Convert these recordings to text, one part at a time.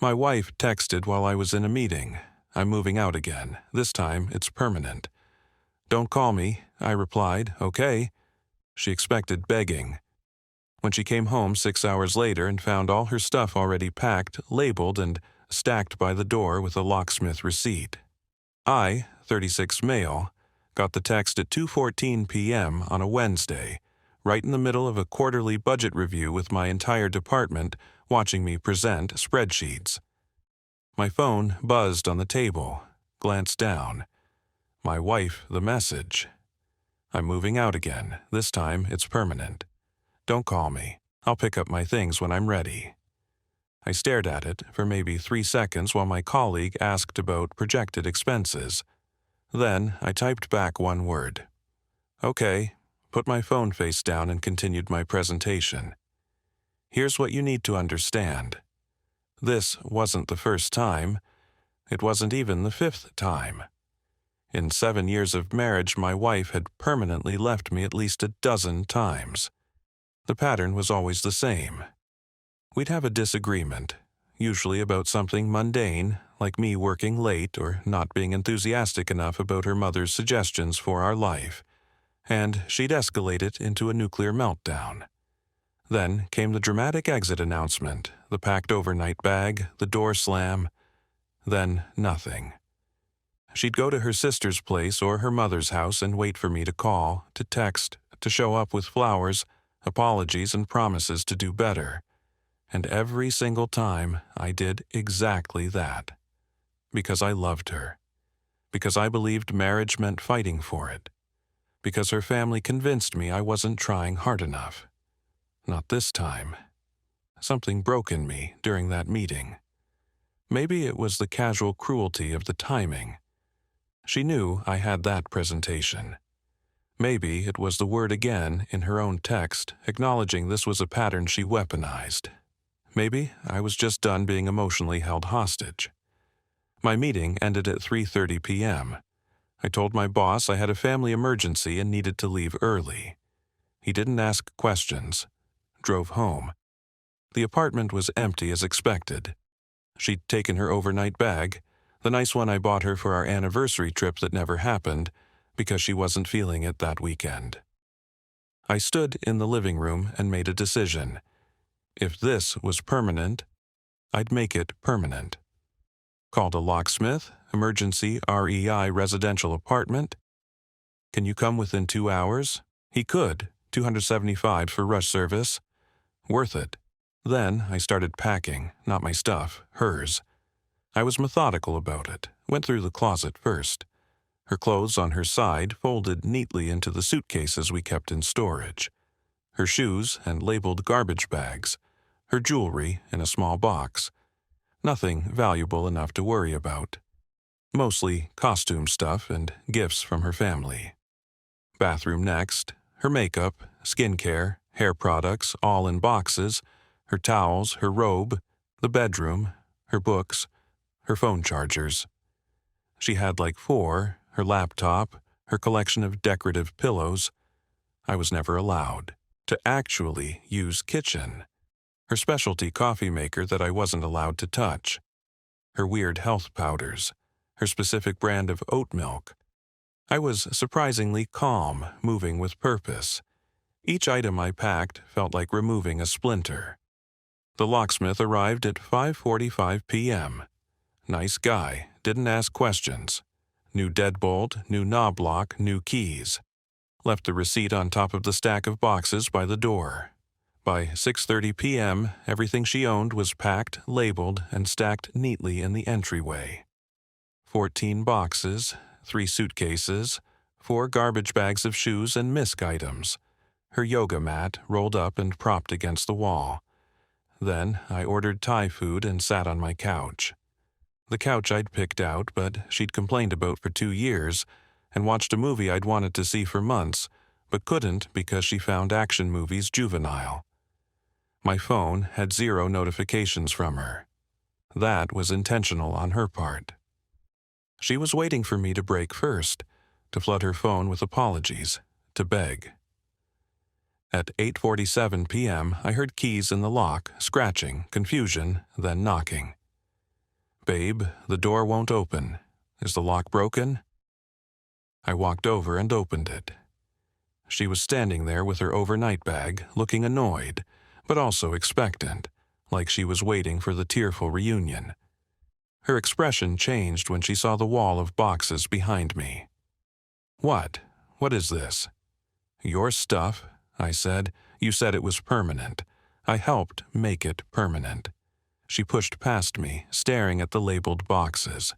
My wife texted while I was in a meeting. I'm moving out again. This time, it's permanent. Don't call me, I replied, okay. She expected begging. When she came home 6 hours later and found all her stuff already packed, labeled, and stacked by the door with a Locksmith receipt. I, 36 male, got the text at 2:14 p.m. on a Wednesday, right in the middle of a quarterly budget review with my entire department watching me present spreadsheets. My phone buzzed on the table, glanced down. My wife, the message. I'm moving out again. This time, it's permanent. Don't call me. I'll pick up my things when I'm ready. I stared at it for maybe 3 seconds while my colleague asked about projected expenses. Then I typed back one word. Okay, put my phone face down and continued my presentation. Here's what you need to understand. This wasn't the first time. It wasn't even the 5th time. In 7 years of marriage, my wife had permanently left me at least a dozen times. The pattern was always the same. We'd have a disagreement, usually about something mundane, like me working late or not being enthusiastic enough about her mother's suggestions for our life, and she'd escalate it into a nuclear meltdown. Then came the dramatic exit announcement, the packed overnight bag, the door slam, then nothing. She'd go to her sister's place or her mother's house and wait for me to call, to text, to show up with flowers, apologies, and promises to do better. And every single time, I did exactly that. Because I loved her. Because I believed marriage meant fighting for it. Because her family convinced me I wasn't trying hard enough. Not this time. Something broke in me during that meeting. Maybe it was the casual cruelty of the timing. She knew I had that presentation. Maybe it was the word again in her own text, acknowledging this was a pattern she weaponized. Maybe I was just done being emotionally held hostage. My meeting ended at 3:30 p.m. I told my boss I had a family emergency and needed to leave early. He didn't ask questions. Drove home. The apartment was empty as expected. She'd taken her overnight bag, the nice one I bought her for our anniversary trip that never happened, because she wasn't feeling it that weekend. I stood in the living room and made a decision. If this was permanent, I'd make it permanent. Called a locksmith, emergency REI residential apartment. Can you come within 2 hours? He could, $275 for rush service. Worth it. Then I started packing, not my stuff, hers. I was methodical about it, went through the closet first. Her clothes on her side folded neatly into the suitcases we kept in storage. Her shoes and labeled garbage bags. Her jewelry in a small box. Nothing valuable enough to worry about. Mostly costume stuff and gifts from her family. Bathroom next, her makeup, skincare, hair products, all in boxes, her towels, her robe, the bedroom, her books, her phone chargers. She had like 4, her laptop, her collection of decorative pillows. I was never allowed to actually use kitchen. Her specialty coffee maker that I wasn't allowed to touch. Her weird health powders. Her specific brand of oat milk. I was surprisingly calm, moving with purpose. Each item I packed felt like removing a splinter. The locksmith arrived at 5:45 p.m. Nice guy, didn't ask questions. New deadbolt, new knob lock, new keys. Left the receipt on top of the stack of boxes by the door. By 6:30 p.m., everything she owned was packed, labeled, and stacked neatly in the entryway. 14 boxes, 3 suitcases, 4 garbage bags of shoes and misc items. Her yoga mat rolled up and propped against the wall. Then I ordered Thai food and sat on my couch. The couch I'd picked out, but she'd complained about for 2 years, and watched a movie I'd wanted to see for months, but couldn't because she found action movies juvenile. My phone had 0 notifications from her. That was intentional on her part. She was waiting for me to break first, to flood her phone with apologies, to beg. At 8:47 p.m., I heard keys in the lock, scratching, confusion, then knocking. "Babe, the door won't open. Is the lock broken?" I walked over and opened it. She was standing there with her overnight bag, looking annoyed, but also expectant, like she was waiting for the tearful reunion. Her expression changed when she saw the wall of boxes behind me. "What? What is this?" "Your stuff," I said. "You said it was permanent. I helped make it permanent." She pushed past me, staring at the labeled boxes.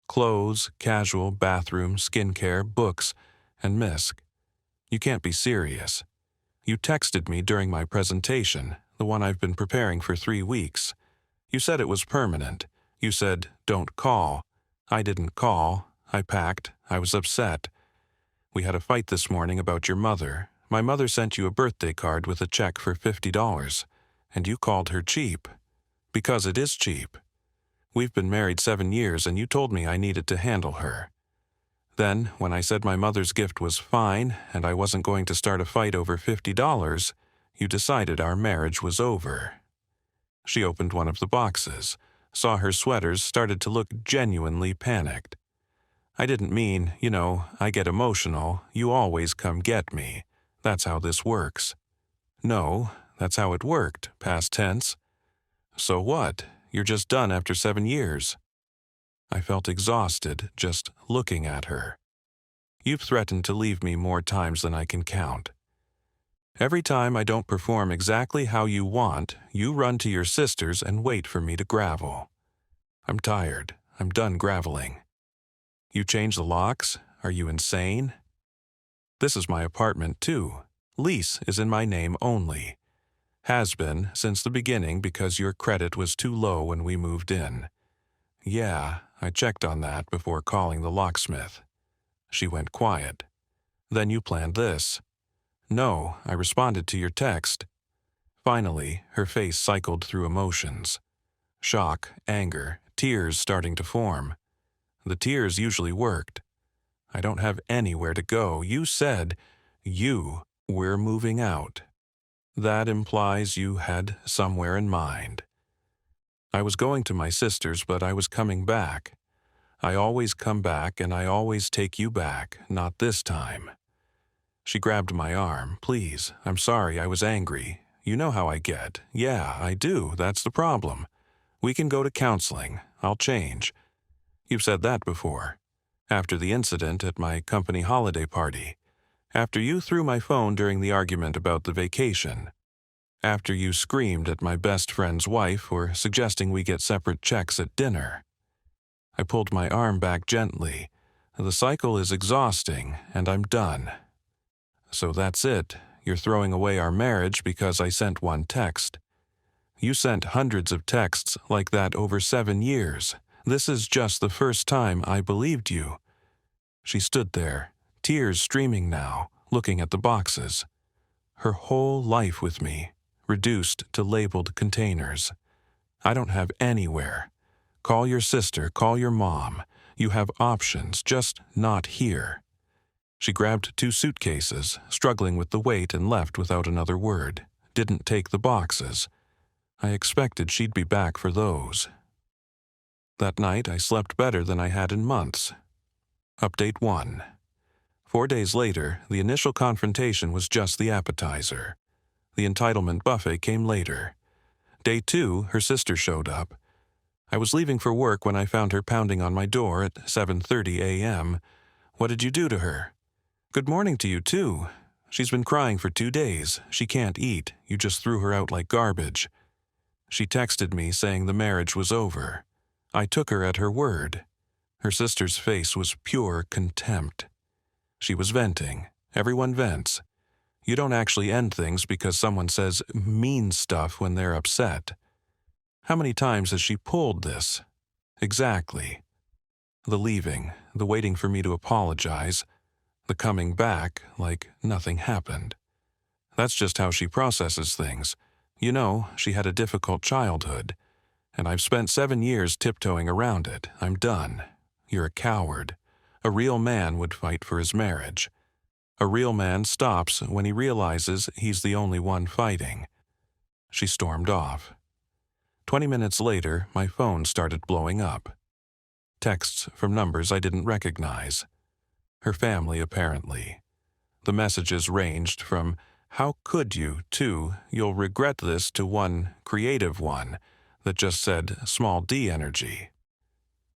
Clothes, casual, bathroom, skincare, books, and misc. "You can't be serious. You texted me during my presentation, the one I've been preparing for 3 weeks. You said it was permanent. You said, 'Don't call.' I didn't call. I packed. I was upset. We had a fight this morning about your mother. My mother sent you a birthday card with a check for $50, and you called her cheap. Because it is cheap. We've been married 7 years, and you told me I needed to handle her. Then, when I said my mother's gift was fine and I wasn't going to start a fight over $50, you decided our marriage was over." She opened one of the boxes, saw her sweaters, started to look genuinely panicked. "I didn't mean, I get emotional, you always come get me. That's how this works." "No, that's how it worked, past tense." "So what? You're just done after 7 years." I felt exhausted just looking at her. "You've threatened to leave me more times than I can count. Every time I don't perform exactly how you want, you run to your sisters and wait for me to gravel. I'm tired. I'm done graveling. You change the locks? Are you insane? This is my apartment too. Lease is in my name only. Has been since the beginning because your credit was too low when we moved in. Yeah, I checked on that before calling the locksmith." She went quiet. "Then you planned this." "No, I responded to your text." Finally, her face cycled through emotions. Shock, anger, tears starting to form. The tears usually worked. "I don't have anywhere to go. You said, we're moving out. That implies you had somewhere in mind." "I was going to my sister's, but I was coming back. I always come back and I always take you back, not this time." She grabbed my arm. "Please, I'm sorry, I was angry. You know how I get. Yeah, I do, that's the problem. We can go to counseling. I'll change. You've said that before. After the incident at my company holiday party. After you threw my phone during the argument about the vacation. After you screamed at my best friend's wife for suggesting we get separate checks at dinner." I pulled my arm back gently. "The cycle is exhausting, and I'm done." "So that's it. You're throwing away our marriage because I sent one text. You sent hundreds of texts like that over 7 years. This is just the first time I believed you." She stood there, tears streaming now, looking at the boxes. Her whole life with me, reduced to labeled containers. "I don't have anywhere. Call your sister, call your mom. You have options, just not here." She grabbed 2 suitcases, struggling with the weight, and left without another word. Didn't take the boxes. I expected she'd be back for those. That night I slept better than I had in months. Update 1. 4 days later, the initial confrontation was just the appetizer. The entitlement buffet came later. Day 2, her sister showed up. I was leaving for work when I found her pounding on my door at 7:30 a.m. "What did you do to her?" "Good morning to you, too. She's been crying for 2 days. She can't eat. You just threw her out like garbage." She texted me saying the marriage was over. I took her at her word. Her sister's face was pure contempt. She was venting. Everyone vents. You don't actually end things because someone says mean stuff when they're upset. How many times has she pulled this? Exactly. The leaving, the waiting for me to apologize, the coming back like nothing happened. That's just how she processes things. She had a difficult childhood, and I've spent 7 years tiptoeing around it. I'm done. You're a coward. A real man would fight for his marriage. A real man stops when he realizes he's the only one fighting. She stormed off. 20 minutes later, my phone started blowing up. Texts from numbers I didn't recognize. Her family, apparently. The messages ranged from, "How could you?" to, "You'll regret this," to one creative one that just said, "Small D energy."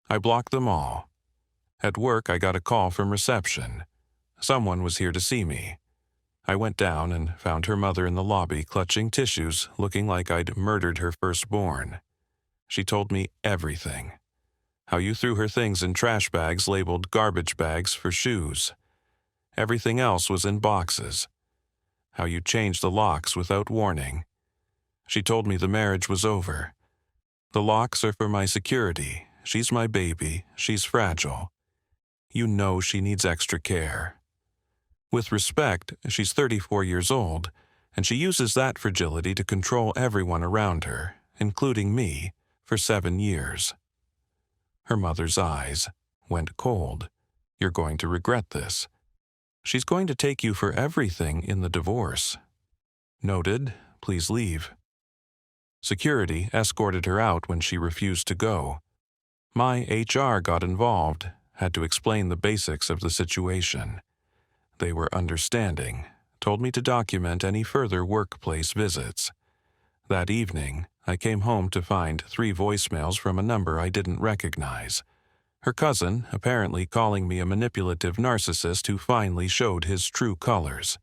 I blocked them all. At work, I got a call from reception. Someone was here to see me. I went down and found her mother in the lobby clutching tissues, looking like I'd murdered her firstborn. She told me everything. How you threw her things in trash bags labeled garbage bags for shoes. Everything else was in boxes. How you changed the locks without warning. She told me the marriage was over. The locks are for my security. She's my baby. She's fragile. You know she needs extra care. With respect, she's 34 years old, and she uses that fragility to control everyone around her, including me, for 7 years. Her mother's eyes went cold. You're going to regret this. She's going to take you for everything in the divorce. Noted, please leave. Security escorted her out when she refused to go. My HR got involved, had to explain the basics of the situation. They were understanding, told me to document any further workplace visits. That evening, I came home to find 3 voicemails from a number I didn't recognize. Her cousin apparently calling me a manipulative narcissist who finally showed his true colors.